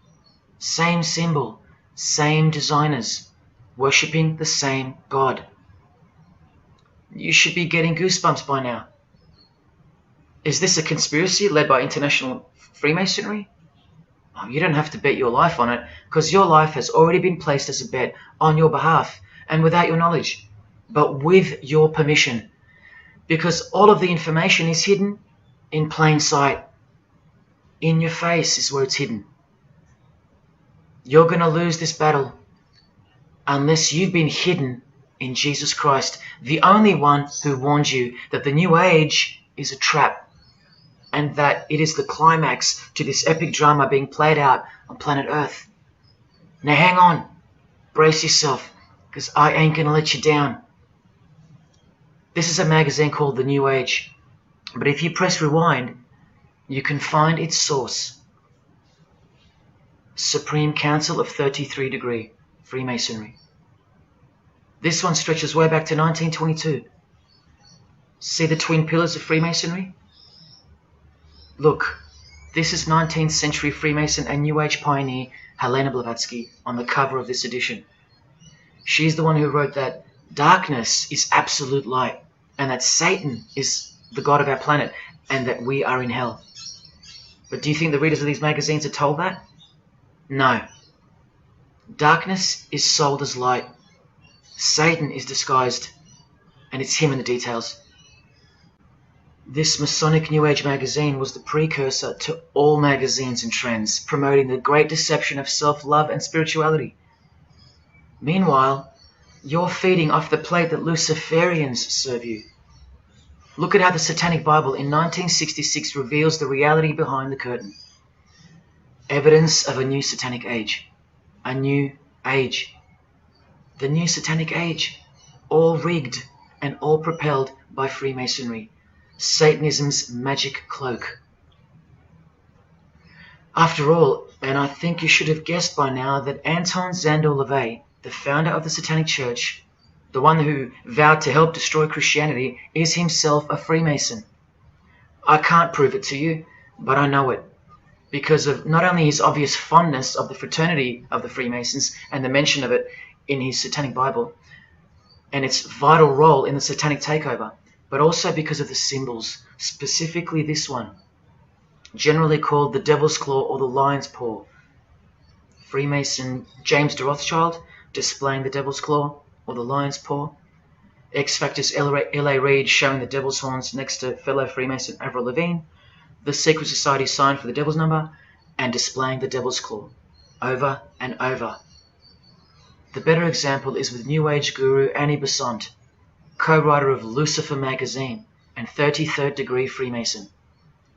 Same symbol, same designers, worshipping the same God. You should be getting goosebumps by now. Is this a conspiracy led by international Freemasonry? Oh, you don't have to bet your life on it, because your life has already been placed as a bet on your behalf and without your knowledge, but with your permission, because all of the information is hidden in plain sight. In your face is where it's hidden. You're going to lose this battle unless you've been hidden in Jesus Christ, the only one who warned you that the new age is a trap, and that it is the climax to this epic drama being played out on planet Earth. Now hang on, brace yourself, because I ain't gonna let you down. This is a magazine called The New Age, but if you press rewind, you can find its source. Supreme Council of 33 Degree Freemasonry. This one stretches way back to 1922. See the twin pillars of Freemasonry? Look, this is 19th century Freemason and New Age pioneer Helena Blavatsky on the cover of this edition. She's the one who wrote that darkness is absolute light, and that Satan is the god of our planet, and that we are in hell. But do you think the readers of these magazines are told that? No. Darkness is sold as light. Satan is disguised, and it's him in the details. This Masonic New Age magazine was the precursor to all magazines and trends, promoting the great deception of self-love and spirituality. Meanwhile, you're feeding off the plate that Luciferians serve you. Look at how the Satanic Bible in 1966 reveals the reality behind the curtain. Evidence of a new Satanic age. A new age. The new Satanic age. All rigged and all propelled by Freemasonry. Satanism's magic cloak. After all, and I think you should have guessed by now that Anton Szandor LaVey, the founder of the Satanic Church, the one who vowed to help destroy Christianity, is himself a Freemason. I can't prove it to you, but I know it, because of not only his obvious fondness of the fraternity of the Freemasons and the mention of it in his Satanic Bible, and its vital role in the Satanic takeover, but also because of the symbols, specifically this one, generally called the Devil's Claw or the Lion's Paw. Freemason James de Rothschild displaying the Devil's Claw or the Lion's Paw. X-Factor's L.A. Reid showing the Devil's Horns next to fellow Freemason Avril Lavigne. The Secret Society sign for the Devil's Number, and displaying the Devil's Claw over and over. The better example is with New Age guru Annie Besant, co-writer of Lucifer magazine and 33rd Degree Freemason,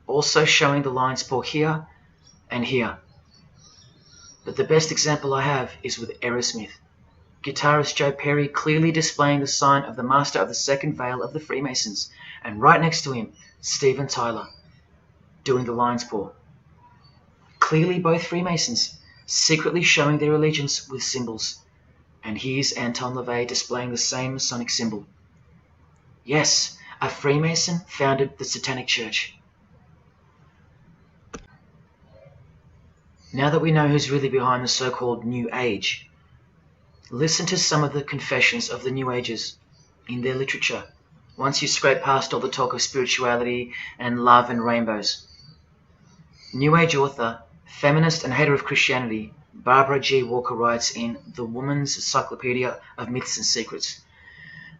also showing the Lion's Paw here and here. But the best example I have is with Aerosmith, guitarist Joe Perry clearly displaying the sign of the Master of the Second Veil of the Freemasons, and right next to him, Steven Tyler, doing the Lion's Paw. Clearly both Freemasons, secretly showing their allegiance with symbols. And here's Anton LaVey displaying the same Masonic symbol. Yes, a Freemason founded the Satanic Church. Now that we know who's really behind the so-called New Age, listen to some of the confessions of the New Agers in their literature, once you scrape past all the talk of spirituality and love and rainbows. New Age author, feminist and hater of Christianity, Barbara G. Walker writes in The Woman's Encyclopedia of Myths and Secrets,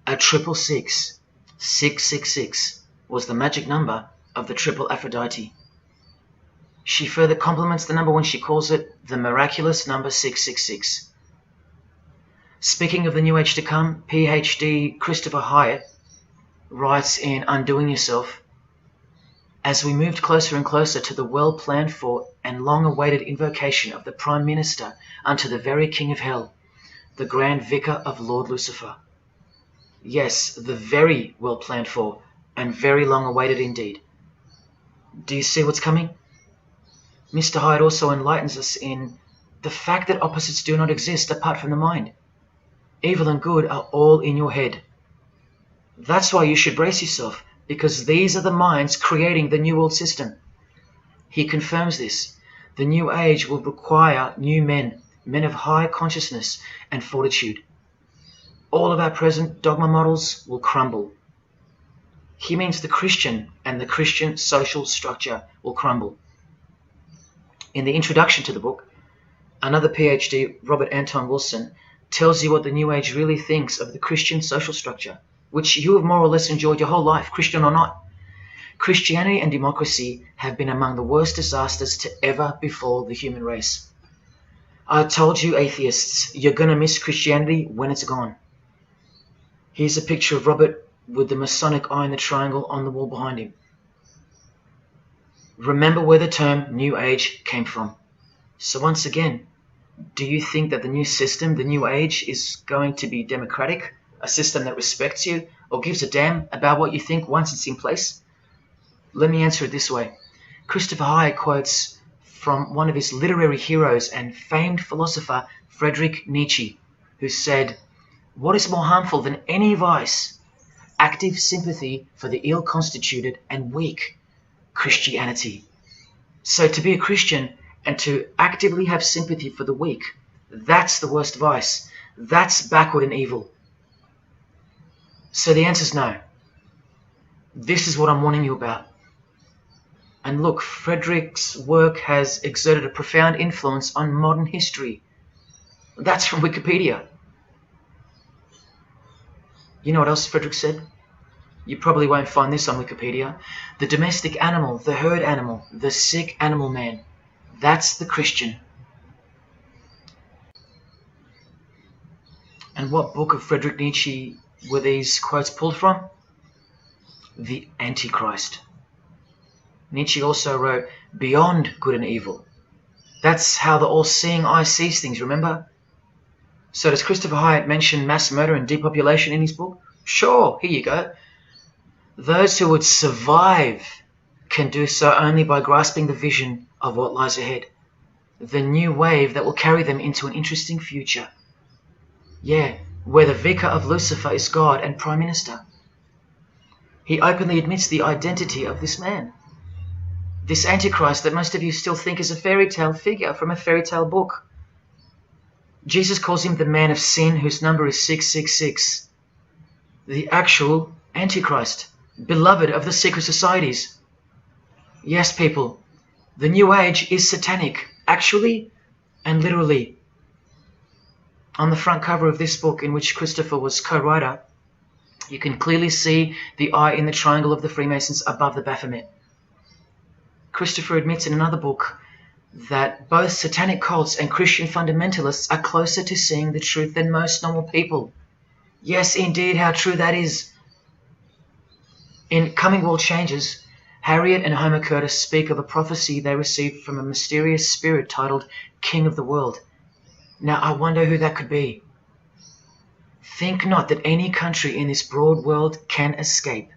a 666, 666, was the magic number of the triple Aphrodite. She further compliments the number when she calls it the miraculous number 666. Speaking of the New Age to come, PhD Christopher Hyatt writes in Undoing Yourself, as we moved closer and closer to the well-planned for and long-awaited invocation of the Prime Minister unto the very King of Hell, the Grand Vicar of Lord Lucifer. Yes, the very well-planned for and very long-awaited indeed. Do you see what's coming? Mr. Hyde also enlightens us in the fact that opposites do not exist apart from the mind. Evil and good are all in your head. That's why you should brace yourself, because these are the minds creating the New World System. He confirms this. The New Age will require new men, men of high consciousness and fortitude. All of our present dogma models will crumble. He means the Christian and the Christian social structure will crumble. In the introduction to the book, another PhD, Robert Anton Wilson, tells you what the New Age really thinks of the Christian social structure, which you have more or less enjoyed your whole life, Christian or not. Christianity and democracy have been among the worst disasters to ever befall the human race. I told you, atheists, you're going to miss Christianity when it's gone. Here's a picture of Robert with the Masonic eye in the triangle on the wall behind him. remember where the term New Age came from. So once again, do you think that the new system, the New Age, is going to be democratic, a system that respects you or gives a damn about what you think once it's in place? Let me answer it this way. Christopher Hyatt quotes from one of his literary heroes and famed philosopher, Friedrich Nietzsche, who said, "What is more harmful than any vice? Active sympathy for the ill-constituted and weak. Christianity." So to be a Christian and to actively have sympathy for the weak, that's the worst vice. That's backward and evil. So the answer's no. This is what I'm warning you about. And look, Frederick's work has exerted a profound influence on modern history. That's from Wikipedia. You know what else Frederick said? You probably won't find this on Wikipedia. The domestic animal, the herd animal, the sick animal man. That's the Christian. And what book of Friedrich Nietzsche were these quotes pulled from? The Antichrist. Nietzsche also wrote Beyond Good and Evil. That's how the all-seeing eye sees things, remember? So does Christopher Hyatt mention mass murder and depopulation in his book? Sure, here you go. Those who would survive can do so only by grasping the vision of what lies ahead. The new wave that will carry them into an interesting future. Yeah, where the vicar of Lucifer is God and Prime Minister. He openly admits the identity of this man. This Antichrist that most of you still think is a fairy tale figure from a fairy tale book. Jesus calls him the man of sin whose number is 666. The actual Antichrist, beloved of the secret societies. Yes, people, the New Age is satanic, actually and literally. On the front cover of this book, in which Christopher was co-writer, you can clearly see the eye in the triangle of the Freemasons above the Baphomet. Christopher admits in another book that both satanic cults and Christian fundamentalists are closer to seeing the truth than most normal people. Yes, indeed, how true that is. In Coming World Changes, Harriet and Homer Curtis speak of a prophecy they received from a mysterious spirit titled King of the World. Now, I wonder who that could be. Think not that any country in this broad world can escape.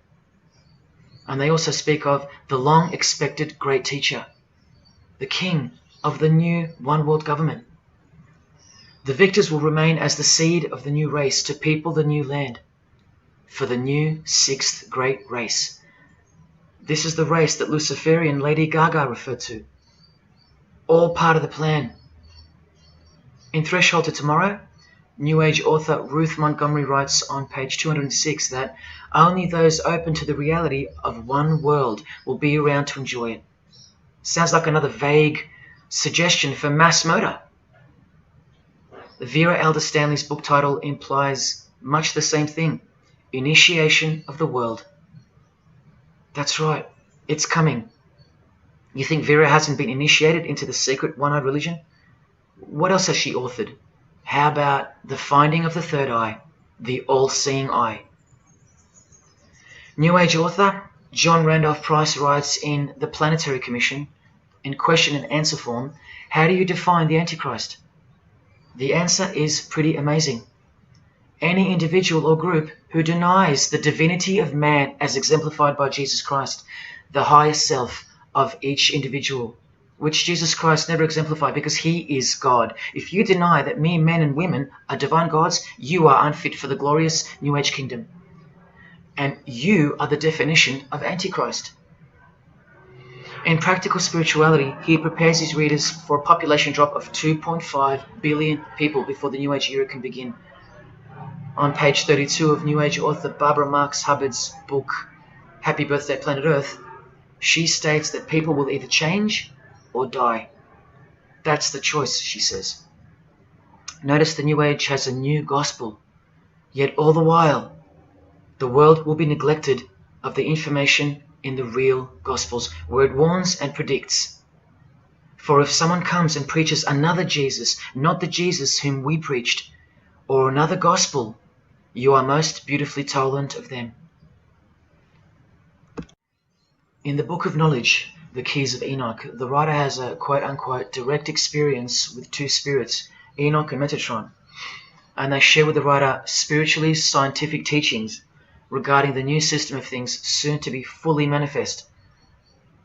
And they also speak of the long-expected great teacher, the king of the new one-world government. The victors will remain as the seed of the new race to people the new land, for the new sixth great race. This is the race that Luciferian Lady Gaga referred to. All part of the plan. In Threshold to Tomorrow, New Age author Ruth Montgomery writes on page 206 that only those open to the reality of one world will be around to enjoy it. Sounds like another vague suggestion for mass murder. Vera Elder Stanley's book title implies much the same thing. Initiation of the world. That's right, it's coming. You think Vera hasn't been initiated into the secret one-eyed religion? What else has she authored? How about The Finding of the Third Eye, the all-seeing eye? New Age author John Randolph Price writes in The Planetary Commission, in question and answer form, how do you define the Antichrist? The answer is pretty amazing. Any individual or group who denies the divinity of man as exemplified by Jesus Christ, the highest self of each individual, which Jesus Christ never exemplified because he is God. If you deny that mere men and women are divine gods, you are unfit for the glorious New Age kingdom. And you are the definition of Antichrist. In Practical Spirituality, he prepares his readers for a population drop of 2.5 billion people before the New Age era can begin. On page 32 of New Age author Barbara Marx Hubbard's book, Happy Birthday Planet Earth, she states that people will either change or die. That's the choice, she says. Notice the New Age has a new gospel, yet all the while, the world will be neglected of the information in the real Gospels, where it warns and predicts. For if someone comes and preaches another Jesus, not the Jesus whom we preached, or another gospel, you are most beautifully tolerant of them. In the Book of Knowledge, the Keys of Enoch, the writer has a quote-unquote direct experience with two spirits, Enoch and Metatron, and they share with the writer spiritually scientific teachings regarding the new system of things soon to be fully manifest.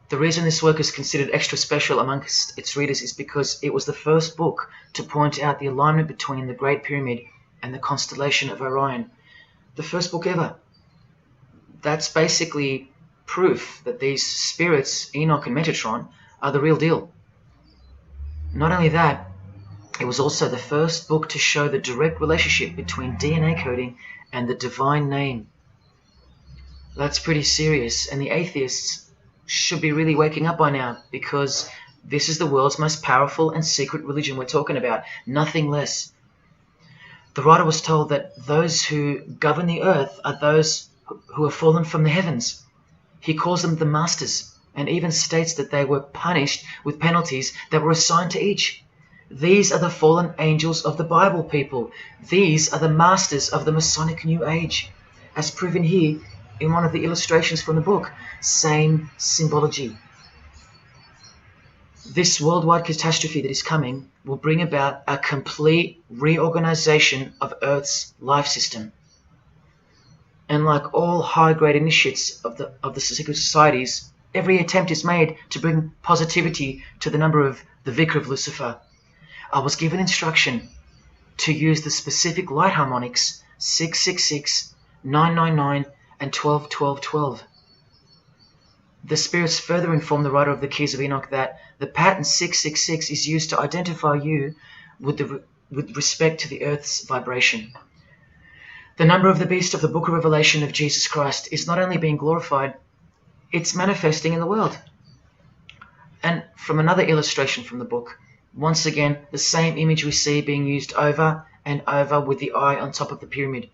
The reason this work is considered extra special amongst its readers is because it was the first book to point out the alignment between the Great Pyramid and the constellation of Orion. The first book ever. That's basically proof that these spirits, Enoch and Metatron, are the real deal. Not only that, it was also the first book to show the direct relationship between DNA coding and the divine name. That's pretty serious, and the atheists should be really waking up by now, because this is the world's most powerful and secret religion we're talking about, nothing less. The writer was told that those who govern the earth are those who have fallen from the heavens. He calls them the masters, and even states that they were punished with penalties that were assigned to each. These are the fallen angels of the Bible, people. These are the masters of the Masonic New Age, as proven here in one of the illustrations from the book. Same symbology. This worldwide catastrophe that is coming will bring about a complete reorganization of Earth's life system. And like all high-grade initiates of the secret societies, every attempt is made to bring positivity to the number of the Vicar of Lucifer. I was given instruction to use the specific light harmonics 666, 999, and 12, 12, 12. The spirits further inform the writer of the Keys of Enoch that the pattern 666 is used to identify you with respect to the Earth's vibration. The number of the beast of the Book of Revelation of Jesus Christ is not only being glorified, it's manifesting in the world. And from another illustration from the book, once again, the same image we see being used over and over with the eye on top of the pyramid.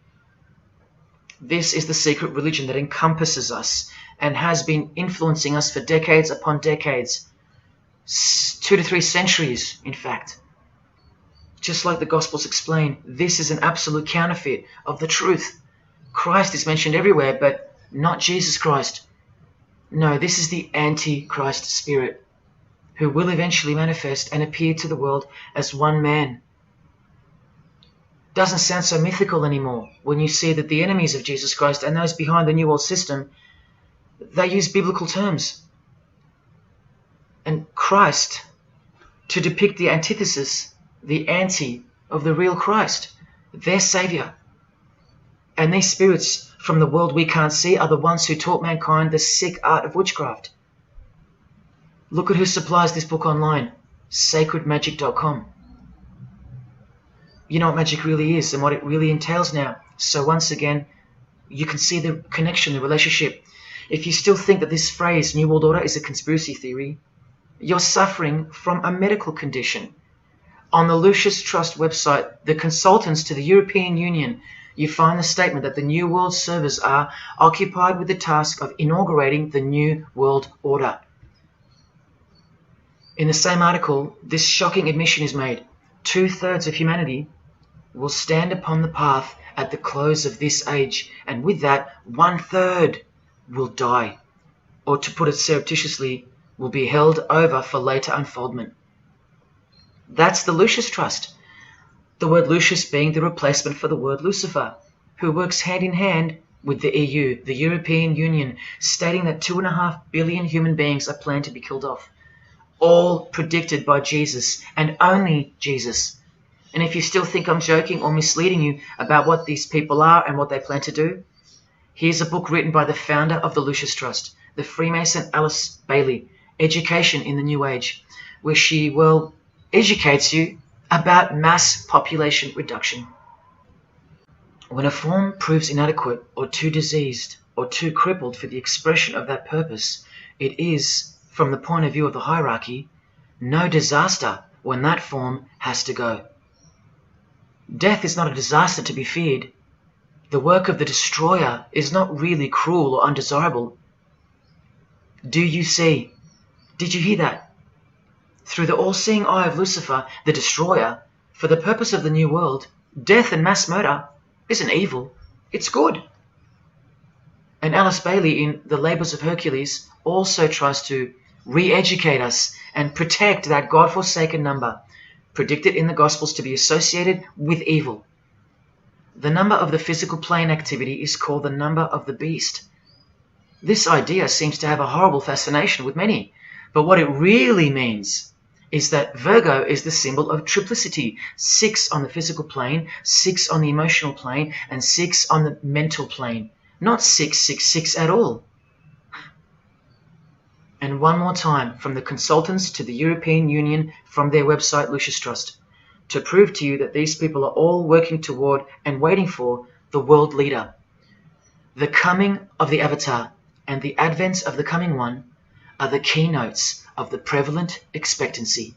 This is the secret religion that encompasses us and has been influencing us for decades upon decades, 2 to 3 centuries, in fact. Just like the Gospels explain, this is an absolute counterfeit of the truth. Christ is mentioned everywhere, but not Jesus Christ. No, this is the Antichrist spirit, who will eventually manifest and appear to the world as one man. Doesn't sound so mythical anymore when you see that the enemies of Jesus Christ and those behind the New World System, they use biblical terms. And Christ, to depict the antithesis, the anti of the real Christ, their Savior. And these spirits from the world we can't see are the ones who taught mankind the sick art of witchcraft. Look at who supplies this book online, sacredmagic.com. You know what magic really is and what it really entails now. So once again, you can see the connection, the relationship. If you still think that this phrase, New World Order, is a conspiracy theory, you're suffering from a medical condition. On the Lucius Trust website, the consultants to the European Union, you find the statement that the New World servers are occupied with the task of inaugurating the New World Order. In the same article, this shocking admission is made. 2/3 of humanity will stand upon the path at the close of this age, and with that, 1/3 will die, or to put it surreptitiously, will be held over for later unfoldment. That's the Lucius Trust, the word Lucius being the replacement for the word Lucifer, who works hand in hand with the EU, the European Union, stating that 2.5 billion human beings are planned to be killed off, all predicted by Jesus and only Jesus. And if you still think I'm joking or misleading you about what these people are and what they plan to do, here's a book written by the founder of the Lucius Trust, the Freemason Alice Bailey, Education in the New Age, where she, educates you about mass population reduction. When a form proves inadequate or too diseased or too crippled for the expression of that purpose, it is, from the point of view of the hierarchy, no disaster when that form has to go. Death is not a disaster to be feared. The work of the destroyer is not really cruel or undesirable. Do you see? Did you hear that? Through the all-seeing eye of Lucifer, the destroyer, for the purpose of the new world, death and mass murder isn't evil, it's good. And Alice Bailey in The Labours of Hercules also tries to re-educate us, and protect that God-forsaken number, predicted in the Gospels to be associated with evil. The number of the physical plane activity is called the number of the beast. This idea seems to have a horrible fascination with many, but what it really means is that Virgo is the symbol of triplicity. 6 on the physical plane, 6 on the emotional plane, and 6 on the mental plane. Not 666 at all. And one more time, from the consultants to the European Union, from their website Lucius Trust, to prove to you that these people are all working toward and waiting for the world leader. The coming of the Avatar and the advent of the coming one are the keynotes of the prevalent expectancy.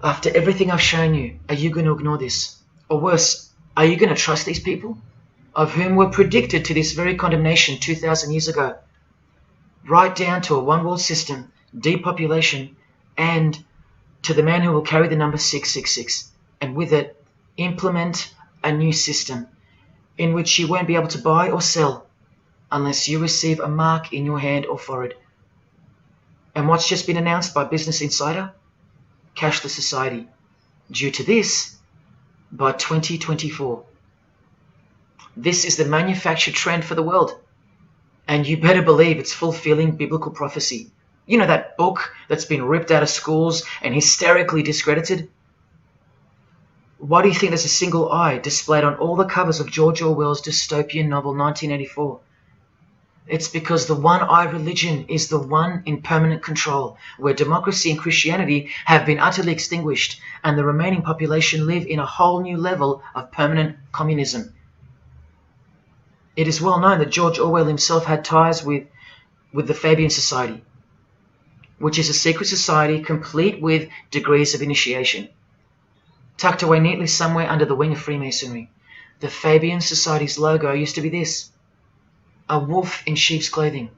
After everything I've shown you, are you going to ignore this? Or worse, are you going to trust these people, of whom were predicted to this very condemnation 2,000 years ago? Right down to a one-world system, depopulation, and to the man who will carry the number 666, and with it implement a new system in which you won't be able to buy or sell unless you receive a mark in your hand or forehead. And what's just been announced by Business Insider? Cashless society. Due to this, by 2024. This is the manufactured trend for the world. And you better believe it's fulfilling biblical prophecy. You know that book that's been ripped out of schools and hysterically discredited? Why do you think there's a single eye displayed on all the covers of George Orwell's dystopian novel 1984? It's because the one-eye religion is the one in permanent control, where democracy and Christianity have been utterly extinguished and the remaining population live in a whole new level of permanent communism. It is well known that George Orwell himself had ties with the Fabian Society, which is a secret society complete with degrees of initiation. Tucked away neatly somewhere under the wing of Freemasonry, the Fabian Society's logo used to be this: a wolf in sheep's clothing,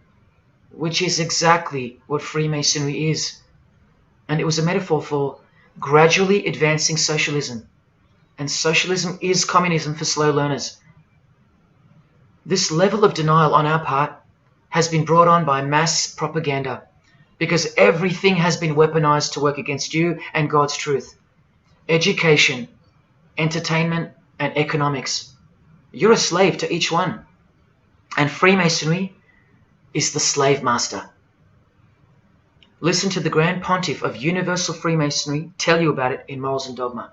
which is exactly what Freemasonry is. And it was a metaphor for gradually advancing socialism. And socialism is communism for slow learners. This level of denial on our part has been brought on by mass propaganda, because everything has been weaponized to work against you and God's truth. Education, entertainment, and economics. You're a slave to each one. And Freemasonry is the slave master. Listen to the Grand Pontiff of Universal Freemasonry tell you about it in Morals and Dogma.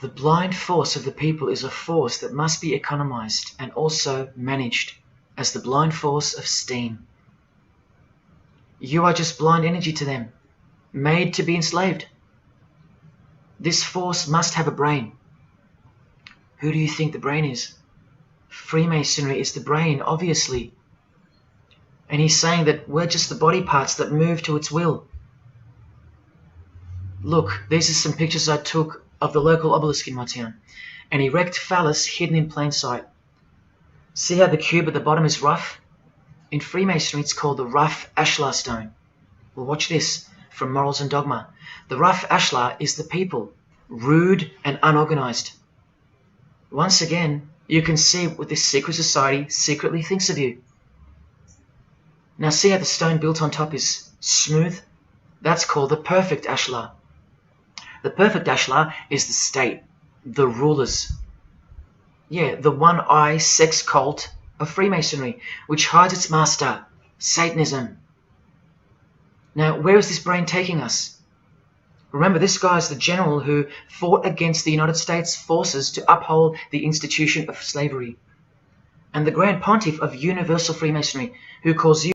The blind force of the people is a force that must be economized and also managed as the blind force of steam. You are just blind energy to them, made to be enslaved. This force must have a brain. Who do you think the brain is? Freemasonry is the brain, obviously. And he's saying that we're just the body parts that move to its will. Look, these are some pictures I took of the local obelisk in my town. An erect phallus hidden in plain sight. See how the cube at the bottom is rough? In Freemasonry it's called the rough ashlar stone. Well, watch this from Morals and Dogma. The rough ashlar is the people, rude and unorganized. Once again, you can see what this secret society secretly thinks of you. Now see how the stone built on top is smooth? That's called the perfect ashlar. The perfect ashlar is the state, the rulers. Yeah, the one-eye sex cult of Freemasonry, which hides its master, Satanism. Now, where is this brain taking us? Remember, this guy is the general who fought against the United States forces to uphold the institution of slavery. And the Grand Pontiff of Universal Freemasonry, who calls you